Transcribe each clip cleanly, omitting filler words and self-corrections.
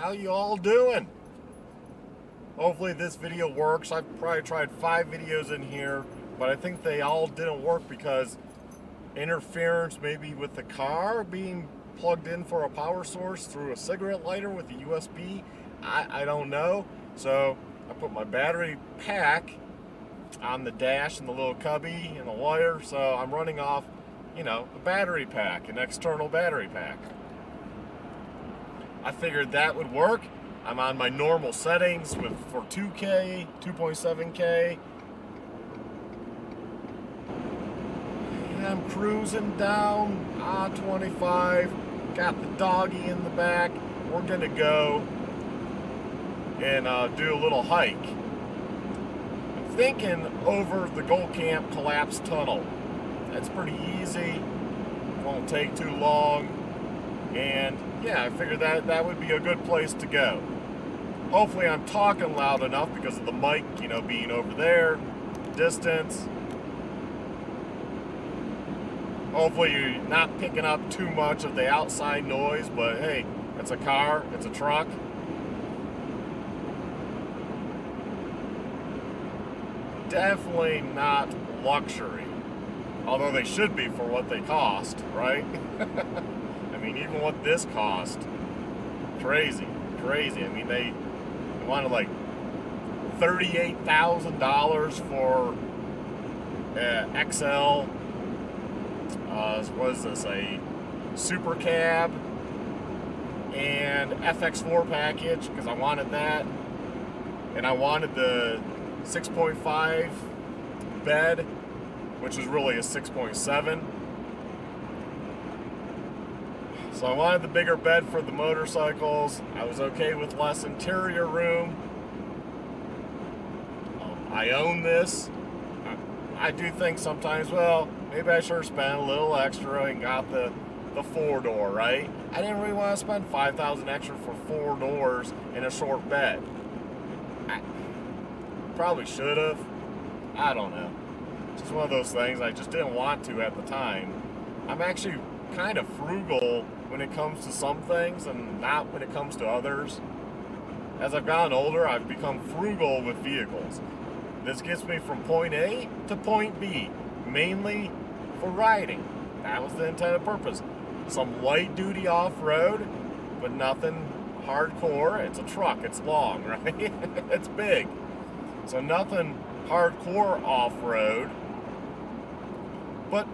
How you all doing? Hopefully this video works. I've probably tried 5 videos in here, but I think they all didn't work because interference maybe with the car being plugged in for a power source through a cigarette lighter with a USB. I don't know. So I put my battery pack on the dash and the little cubby and the wire, so I'm running off, a battery pack, an external battery pack. I figured that would work. I'm on my normal settings for 2K, 2.7K. And I'm cruising down I-25. Got the doggy in the back. We're gonna go and do a little hike. I'm thinking over the Gold Camp collapsed tunnel. That's pretty easy. Won't take too long. And yeah, I figured that would be a good place to go. Hopefully I'm talking loud enough because of the mic, being over there, distance. Hopefully you're not picking up too much of the outside noise, but hey, it's a car, it's a truck. Definitely not luxury. Although they should be for what they cost, right? I mean, even what this cost, crazy. I mean, they wanted like $38,000 for XL. What is this? A Super Cab and FX4 package because I wanted that, and I wanted the 6.5 bed, which is really a 6.7. So I wanted the bigger bed for the motorcycles. I was okay with less interior room. I own this. I do think sometimes, well, maybe I should have spent a little extra and got the 4-door, right? I didn't really want to spend $5,000 extra for 4 doors and a short bed. I probably should have. I don't know. It's just one of those things I just didn't want to at the time. I'm actually kind of frugal when it comes to some things and not when it comes to others. As I've gotten older, I've become frugal with vehicles. This gets me from point A to point B, mainly for riding. That was the intended purpose. Some light duty off-road, but nothing hardcore. It's a truck, it's long, right? It's big. So nothing hardcore off-road, but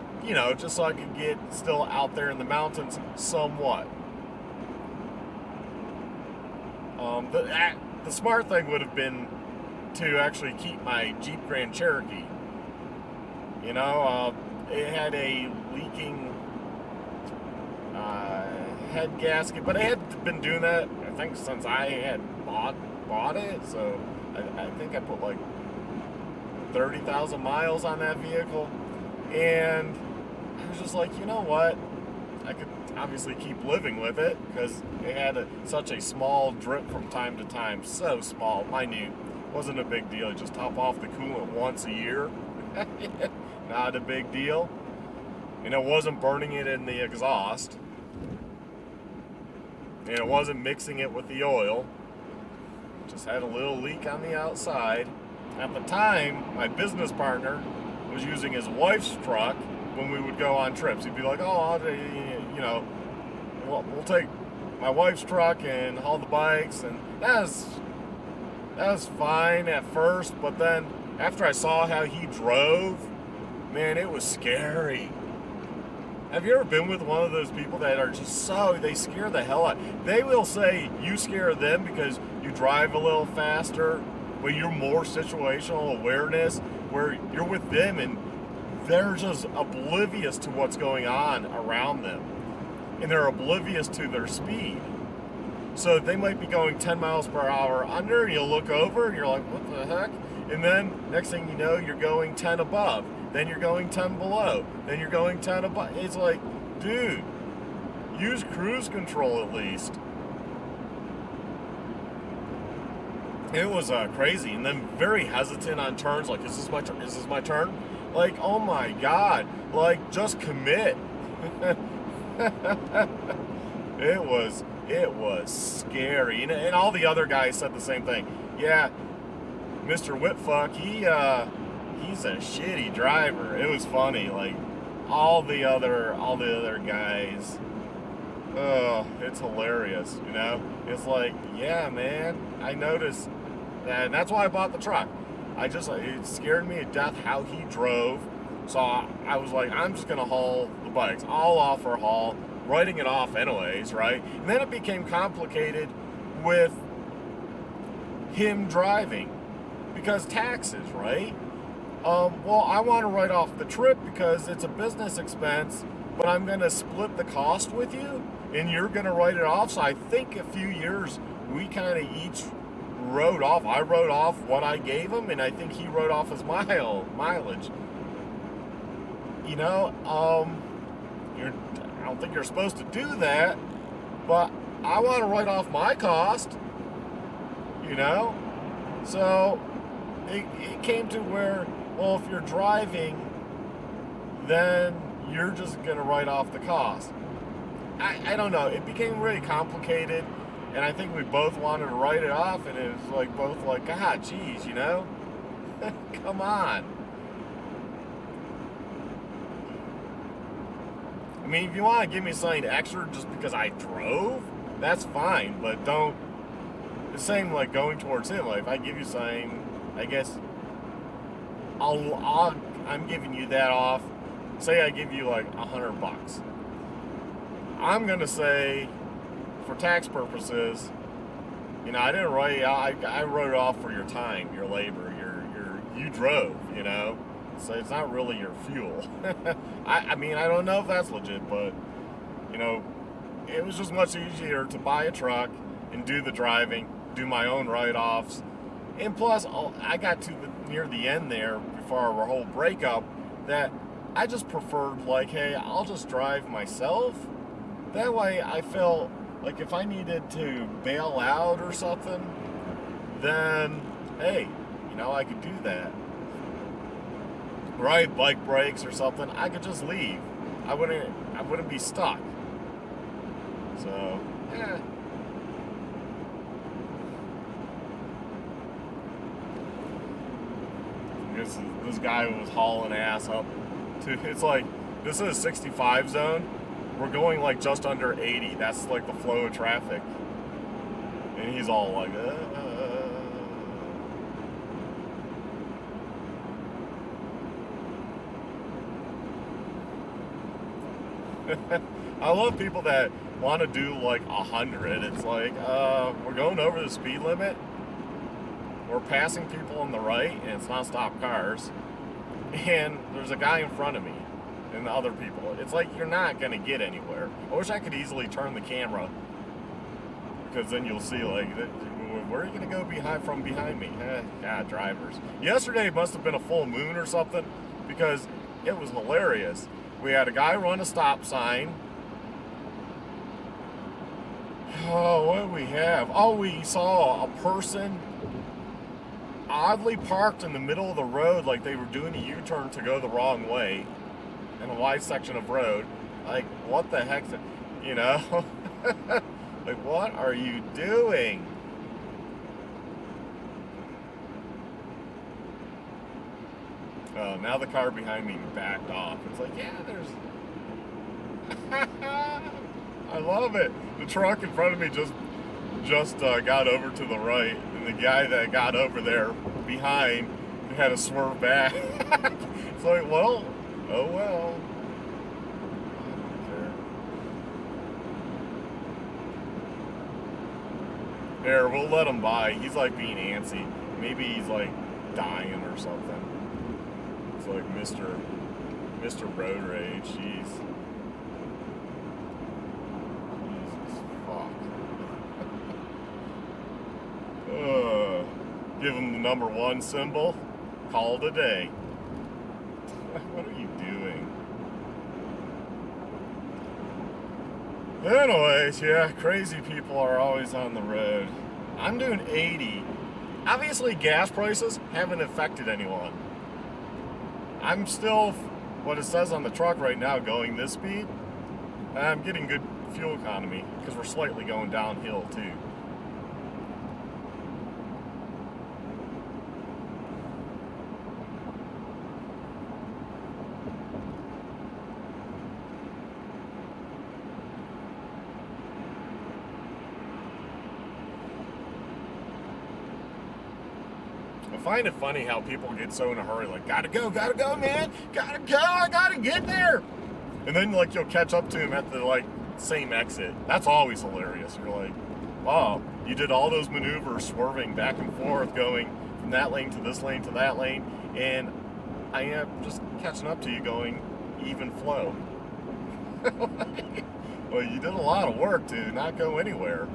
just so I could get still out there in the mountains somewhat. The smart thing would have been to actually keep my Jeep Grand Cherokee. It had a leaking head gasket, but I had been doing that, I think, since I had bought it, so I think I put like 30,000 miles on that vehicle, and I was just like, you know what, I could obviously keep living with it because it had such a small drip from time to time, so small, minute, wasn't a big deal. Just top off the coolant once a year. Not a big deal. And it wasn't burning it in the exhaust, and it wasn't mixing it with the oil. Just had a little leak on the outside. At the time, my business partner was using his wife's truck when we would go on trips. He'd be like, oh, we'll take my wife's truck and haul the bikes, and that was fine at first, but then after I saw how he drove, man, it was scary. Have you ever been with one of those people that are just they scare the hell out? They will say you scare them because you drive a little faster, but you're more situational awareness, where you're with them and they're just oblivious to what's going on around them. And they're oblivious to their speed. So they might be going 10 miles per hour under, and you'll look over and you're like, what the heck? And then next thing you know, you're going 10 above. Then you're going 10 below. Then you're going 10 above. It's like, dude, use cruise control at least. It was crazy. And then very hesitant on turns, like, is this my turn? Like, oh my God, like, just commit. It It was scary. And all the other guys said the same thing. Yeah, Mr. Whitfuck, he's a shitty driver. It was funny. Like, all the other guys, oh, it's hilarious, you know? It's like, yeah, man, I noticed that, and that's why I bought the truck. It scared me to death how he drove, so I was like, I'm just gonna haul the bikes. I'll offer haul, writing it off anyways, right? And then it became complicated with him driving, because taxes, right? Well, I want to write off the trip because it's a business expense, but I'm going to split the cost with you, and you're going to write it off. So I think a few years we kind of each wrote off. I wrote off what I gave him, and I think he wrote off his mileage. You know, I don't think you're supposed to do that, but I want to write off my cost, you know? So it came to where, well, if you're driving, then you're just going to write off the cost. I don't know. It became really complicated, and I think we both wanted to write it off, and it was like both like, God, geez, you know? Come on. I mean, if you want to give me something extra just because I drove, that's fine, but don't. The same like going towards him. Like, if I give you something, I guess I'm giving you that off. Say I give you like $100. I'm gonna say, for tax purposes, you know, I didn't write. I wrote it off for your time, your labor, you drove. You know, so it's not really your fuel. I mean, I don't know if that's legit, but you know, it was just much easier to buy a truck and do the driving, do my own write-offs. And plus, I got to near the end there before our whole breakup that I just preferred, like, hey, I'll just drive myself. That way I felt like if I needed to bail out or something, then, hey, you know, I could do that. Right, bike breaks or something, I could just leave. I wouldn't be stuck. So, yeah. This guy was hauling ass up to, it's like, this is a 65 zone. We're going like just under 80. That's like the flow of traffic. And he's all like, I love people that want to do like 100. It's like, we're going over the speed limit. We're passing people on the right, and it's not stop cars. And there's a guy in front of me and the other people. It's like, you're not going to get anywhere. I wish I could easily turn the camera, because then you'll see, like, where are you going to go from behind me? God, drivers. Yesterday must have been a full moon or something, because it was hilarious. We had a guy run a stop sign. Oh, what did we have? Oh, we saw a person oddly parked in the middle of the road, like they were doing a U-turn to go the wrong way in a wide section of road. Like, what the heck, you know? Like, what are you doing? Oh, now the car behind me backed off. It's like, yeah, there's... I love it. The truck in front of me just got over to the right, and the guy that got over there behind had to swerve back. It's like, well, oh well. There, we'll let him by. He's like being antsy. Maybe he's like dying or something. It's like Mr. Road Rage. Jeez. Give him the number 1 symbol, call it a day. What are you doing? Anyways, yeah, crazy people are always on the road. I'm doing 80. Obviously, gas prices haven't affected anyone. I'm still, what it says on the truck right now, going this speed. I'm getting good fuel economy because we're slightly going downhill too. I find it funny how people get so in a hurry, like, gotta go, man, gotta go, I gotta get there. And then, like, you'll catch up to him at the, like, same exit. That's always hilarious. You're like, wow, you did all those maneuvers, swerving back and forth, going from that lane to this lane to that lane, and I am just catching up to you going even flow. Well, you did a lot of work to not go anywhere.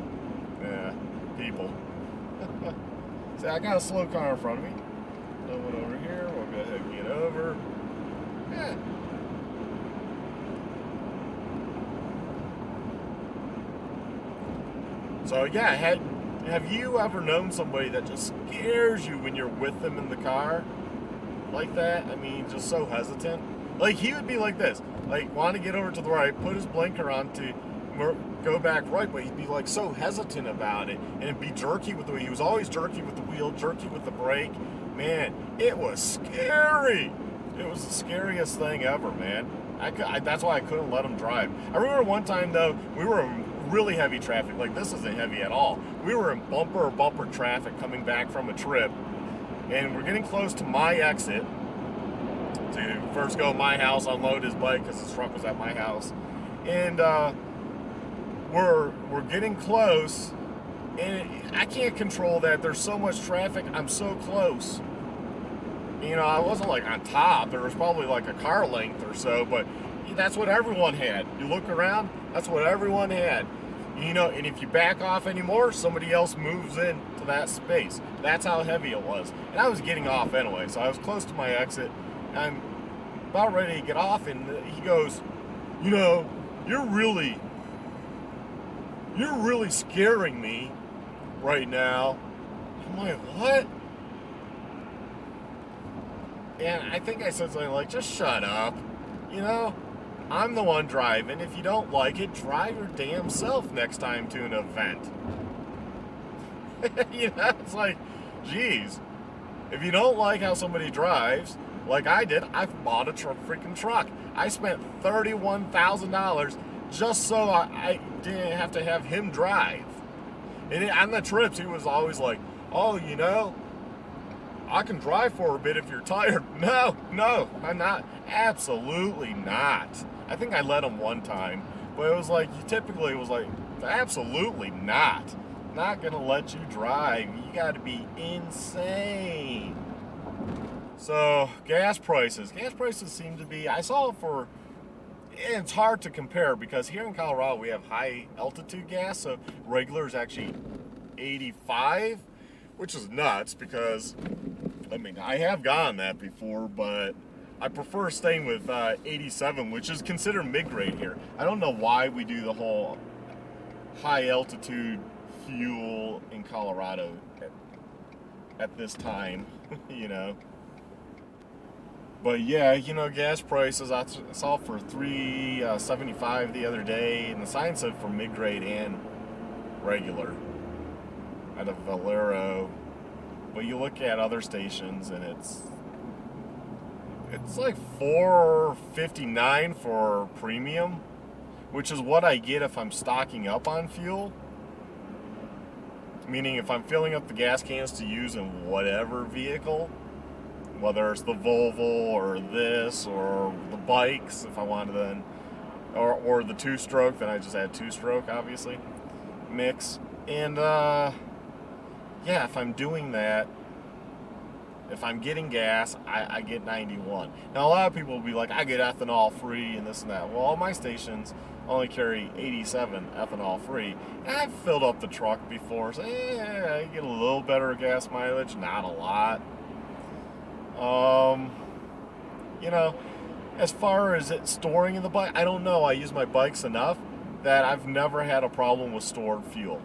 Yeah, people. See, I got a slow car in front of me. No one over here. We'll go ahead and get over. Yeah. So yeah, have you ever known somebody that just scares you when you're with them in the car? Like that? I mean, just so hesitant. Like, he would be like this. Like, want to get over to the right, put his blinker on to go back right, but he'd be like so hesitant about it, and it'd be jerky with the wheel. He was always jerky with the wheel, jerky with the brake. Man, it was scary. It was the scariest thing ever, man. That's why I couldn't let him drive. I remember one time though, we were in really heavy traffic. Like, this isn't heavy at all. We were in bumper traffic coming back from a trip, and we're getting close to my exit to first go to my house, unload his bike because his truck was at my house, and we're getting close, and I can't control that. There's so much traffic. I'm so close. You know, I wasn't like on top. There was probably like a car length or so, but that's what everyone had. You look around, that's what everyone had. You know, and if you back off anymore, somebody else moves into that space. That's how heavy it was. And I was getting off anyway, so I was close to my exit. I'm about ready to get off, and he goes, you know, you're really scaring me right now. I'm like, what? And I think I said something like, just shut up. You know, I'm the one driving. If you don't like it, drive your damn self next time to an event. You know, it's like, geez, if you don't like how somebody drives, like I did, I bought a freaking truck. I spent $31,000 just so I didn't have to have him drive. And on the trips, he was always like, oh, you know, I can drive for a bit if you're tired. No, I'm not. Absolutely not. I think I let him one time, but it was like, typically it was like, absolutely not. Not gonna let you drive. You gotta be insane. So, gas prices. Gas prices seem to be, I saw for, it's hard to compare because here in Colorado we have high altitude gas, so regular is actually 85, which is nuts because, I mean, I have gotten that before, but I prefer staying with 87, which is considered mid-grade here. I don't know why we do the whole high altitude fuel in Colorado at this time, you know. But yeah, you know, gas prices, I saw for $3.75 the other day, and the sign said for mid-grade and regular out of Valero. But you look at other stations, and it's like $4.59 for premium, which is what I get if I'm stocking up on fuel. Meaning if I'm filling up the gas cans to use in whatever vehicle, whether it's the Volvo or this or the bikes, if I wanted then, or the two-stroke, then I just add two-stroke, obviously, mix. And yeah, if I'm doing that, if I'm getting gas, I get 91. Now a lot of people will be like, I get ethanol free and this and that. Well, all my stations only carry 87 ethanol free. And I've filled up the truck before, so I get a little better gas mileage, not a lot. You know, as far as it storing in the bike, I don't know. I use my bikes enough that I've never had a problem with stored fuel.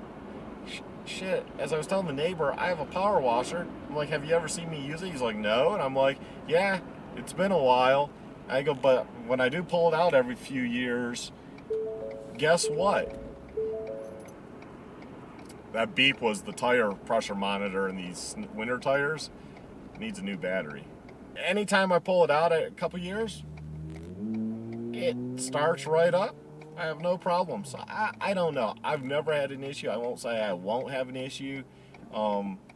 Shit, as I was telling the neighbor, I have a power washer. I'm like, have you ever seen me use it? He's like, no. And I'm like, yeah, it's been a while. I go, but when I do pull it out every few years, guess what? That beep was the tire pressure monitor in these winter tires. Needs a new battery. Anytime I pull it out at a couple years, it starts right up. I have no problem. So I don't know. I've never had an issue. I won't say I won't have an issue.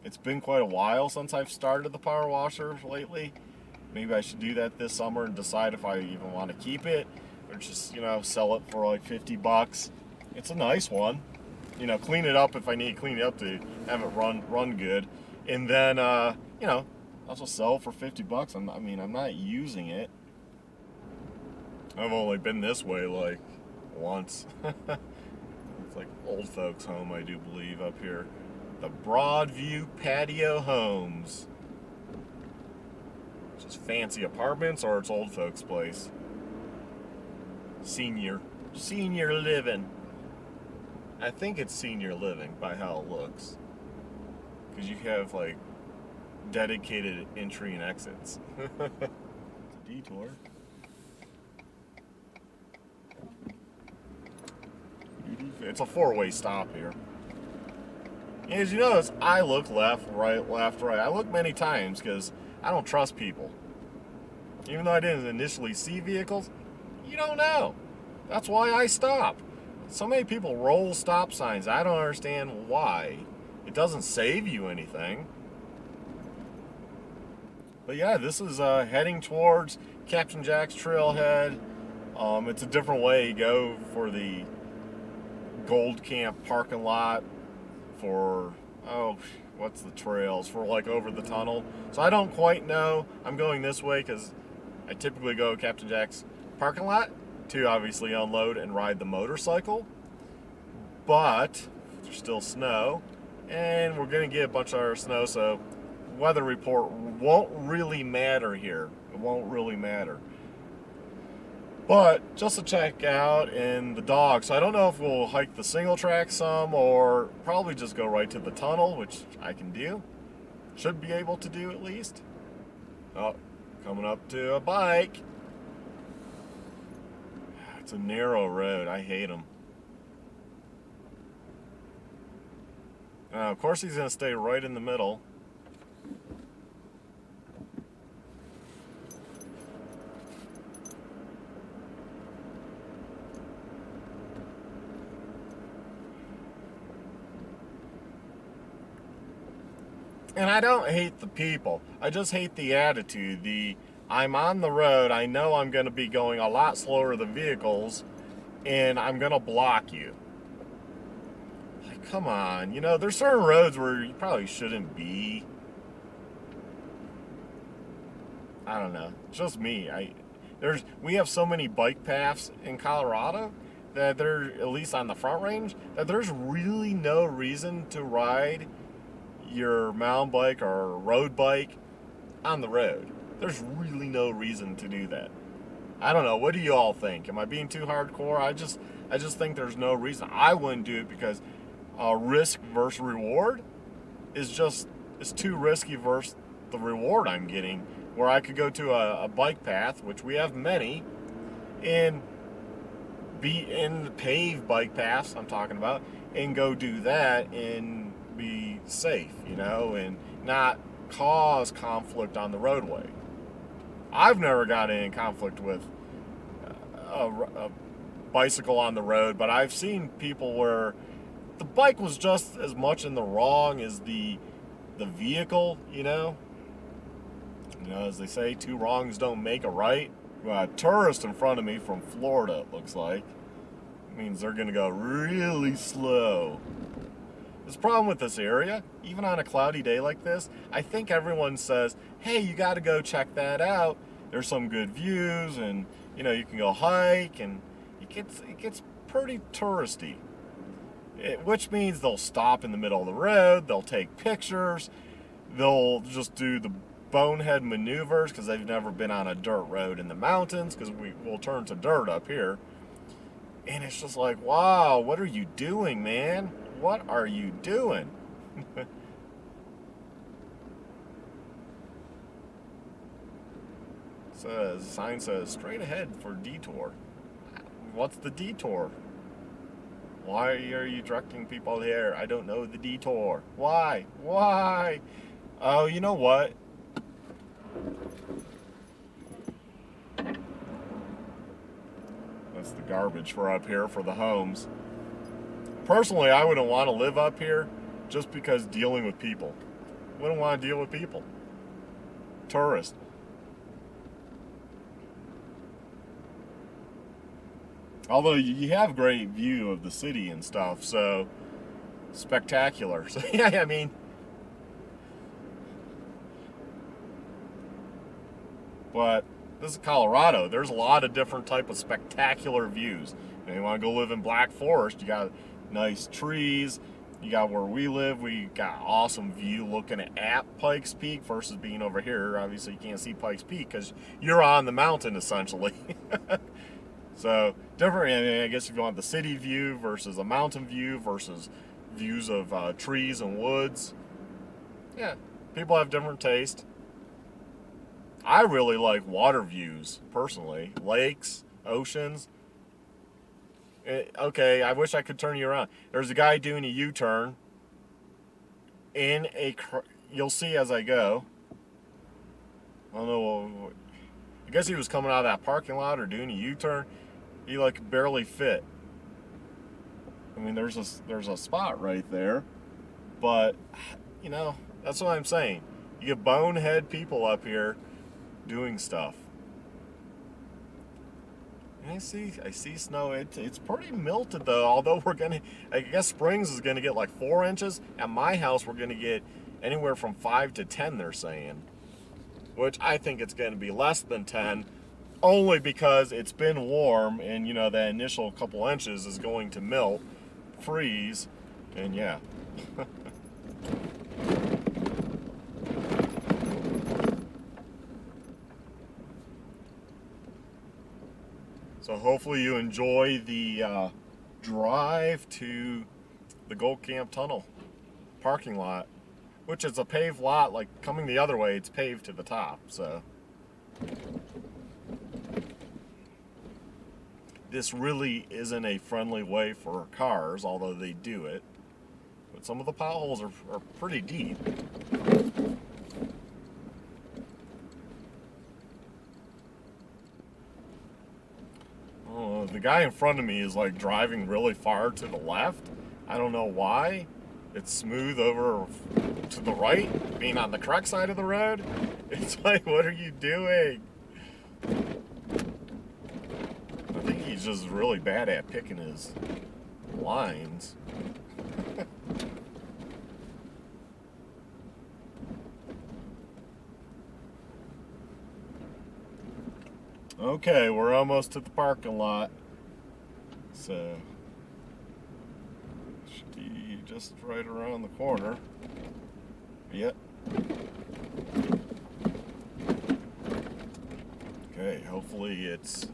It's been quite a while since I've started the power washer lately. Maybe I should do that this summer and decide if I even want to keep it or just, sell it for like $50. It's a nice one. Clean it up if I need to clean it up to have it run good. And then, I'll just sell it for $50. I'm not using it. I've only been this way like once. It's like old folks' home, I do believe, up here. The Broadview Patio Homes. Just fancy apartments, or it's old folks' place? Senior living. I think it's senior living by how it looks. Because you have like dedicated entry and exits. It's a detour. It's a four-way stop here. And as you notice, I look left, right. I look many times because I don't trust people. Even though I didn't initially see vehicles, you don't know. That's why I stop. So many people roll stop signs. I don't understand why. It doesn't save you anything. But yeah, this is heading towards Captain Jack's Trailhead. It's a different way you go for the Gold Camp parking lot for, what's the trails? For like over the tunnel. So I don't quite know. I'm going this way because I typically go Captain Jack's parking lot to obviously unload and ride the motorcycle. But there's still snow, and we're going to get a bunch of our snow, so weather report won't really matter here. It won't really matter. But just to check out in the dog, so I don't know if we'll hike the single track some or probably just go right to the tunnel, which I can do. Should be able to do at least. Oh, coming up to a bike. It's a narrow road. I hate them. Of course he's going to stay right in the middle. And I don't hate the people. I just hate the attitude. I'm on the road. I know I'm going to be going a lot slower than vehicles, and I'm going to block you. Like, come on. There's certain roads where you probably shouldn't be. I don't know. It's just me. We have so many bike paths in Colorado that they're, at least on the Front Range, that there's really no reason to ride your mountain bike or road bike on the road. There's really no reason to do that. I don't know. What do you all think? Am I being too hardcore? I just think there's no reason. I wouldn't do it because risk versus reward is too risky versus the reward I'm getting. Where I could go to a bike path, which we have many, and be in the paved bike paths I'm talking about, and go do that and be safe, and not cause conflict on the roadway. I've never gotten in conflict with a bicycle on the road, but I've seen people where the bike was just as much in the wrong as the vehicle, as they say, two wrongs don't make a right. A tourist in front of me from Florida, it looks like. It means they're going to go really slow. There's a problem with this area, even on a cloudy day like this. I think everyone says, hey, you got to go check that out. There's some good views, and you can go hike, and it gets pretty touristy. Which means they'll stop in the middle of the road, they'll take pictures, they'll just do the bonehead maneuvers because they've never been on a dirt road in the mountains, because we'll turn to dirt up here. And it's just like, wow, what are you doing, man? What are you doing? The sign says straight ahead for detour. What's the detour? Why are you directing people here? I don't know the detour. Why? Why? Oh, you know what? That's the garbage for up here for the homes. Personally, I wouldn't want to live up here just because dealing with people. Wouldn't want to deal with people. Tourists. Although you have great view of the city and stuff, so spectacular. So yeah, I mean, but this is Colorado. There's a lot of different type of spectacular views. You want to go live in Black Forest, you got nice trees. You got where we live, we got awesome view looking at Pikes Peak versus being over here. Obviously, you can't see Pikes Peak because you're on the mountain essentially. So different. I guess if you want the city view versus a mountain view versus views of trees and woods, yeah, people have different taste. I really like water views personally, lakes, oceans. Okay, I wish I could turn you around. There's a guy doing a U-turn in a. You'll see as I go. I don't know. I guess he was coming out of that parking lot or doing a U-turn. He like barely fit. I mean, there's a spot right there, but you know that's what I'm saying. You get bonehead people up here doing stuff. And I see snow. It's pretty melted though. Although I guess Springs is gonna get like 4 inches. At my house, we're gonna get anywhere from 5 to 10. They're saying, which I think it's gonna be less than 10, only because it's been warm and you know that initial couple inches is going to melt, freeze, and yeah. So hopefully you enjoy the drive to the Gold Camp Tunnel parking lot, which is a paved lot. Like coming the other way, it's paved to the top. So this really isn't a friendly way for cars, although they do it. But some of the potholes are pretty deep. The guy in front of me is like driving really far to the left. I don't know why. It's smooth over to the right, being on the correct side of the road. It's like, what are you doing? I think he's just really bad at picking his lines. Okay, we're almost to the parking lot. So, should be just right around the corner. Yep. Okay, hopefully it's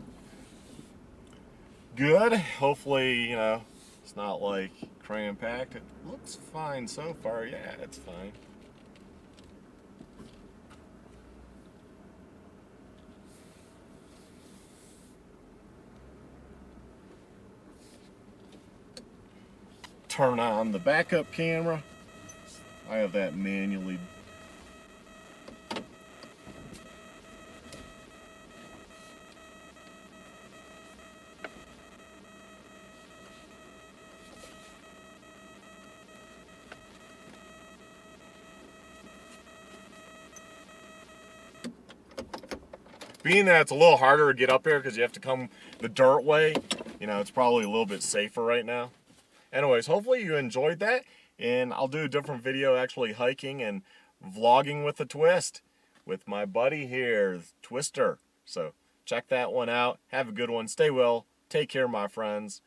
good. Hopefully, you know, it's not like cram-packed. It looks fine so far. Yeah, it's fine. Turn on the backup camera. I have that manually. Being that it's a little harder to get up here because you have to come the dirt way, you know, it's probably a little bit safer right now. Anyways, hopefully you enjoyed that, and I'll do a different video actually hiking and vlogging with a twist with my buddy here, Twister. So check that one out. Have a good one. Stay well. Take care, my friends.